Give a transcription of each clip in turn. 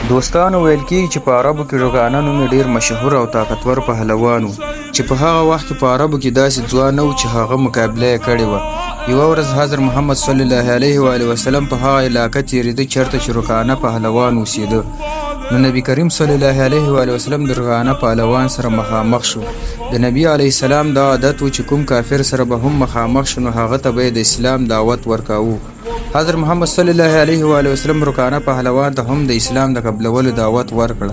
دوستانو ویل کېږي چې په عربو کې روکانه نوم یې ډېر مشهور او طاقتور پهلوان و چې په هغه وخت کې په عربو کې داسې ځوان نه و چې هغه مقابله یې کړې وه. یوه ورځ حضرت محمد صلی الله علیه و آله وسلم په هغه علاقه تېرېده چېرته چې روکانه پهلوان اوسېده. نو نبي کریم صلی الله علیه و آله وسلم د روکانه پهلوان سره مخامخ شو. د نبي علیه السلام دا عادت و چې کوم کافر سره به هم مخامخ شو نو هغه ته به یې د اسلام دعوت ورکاوه. حضرت محمد صلی الله علیه و آله وسلم روکانه پهلوان ته هم د اسلام د قبلولو دعوت ورکړه.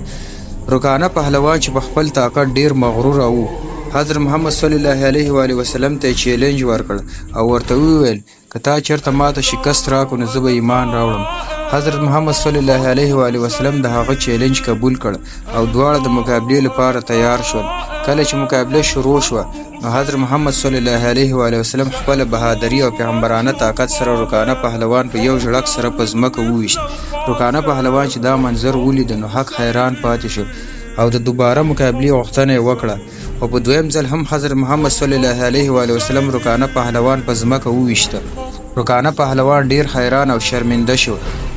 روکانه پهلوان چې په خپل طاقت ډیر مغرور و، حضرت محمد صلی الله علیه و آله وسلم ته چیلنج ورکړ او ورته وویل که تا چېرته ماته شکست راکړو نو زه به ایمان راوړم. حضرت محمد صلی الله علیه و آله وسلم د هغه چیلنج قبول کړ او دواړه د مقابلې لپاره تیار شول. کله چې مقابله شروع شوه نو حضرت محمد صلی الله علیه و آله وسلم خپل بهادری او پیغمبرانه طاقت سره روکانه پهلوان په یو ژړک سره په ځمکه وویشت. روکانه پهلوان چې دا منظر ولید نو حق حیران پاتې شو او د دوباره مقابلې غوښتنه یې وکړه او په دویم ځل هم حضرت محمد صلی الله علیه و آله وسلم روکانه پهلوان په ځمکه وویشته. روکانه پهلوان ډیر حیران او شرمنده شو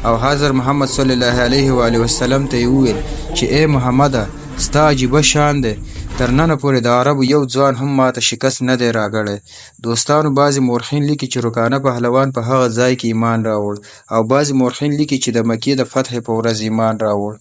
او حضرت محمد صلی الله علیه و آله وسلم ته وویل چې ای محمده ستا عجیبه شان دی، تر ننه پورې د عربو یو ځوان هم ماته شکست نه دی راغلی. دوستانو بعضې مورخین لیکي چې روکانه پهلوان په هغه ځای کې ایمان راوړ او بعضې مورخین لیکي چې د مکې د فتح په ورځ ایمان راوړ.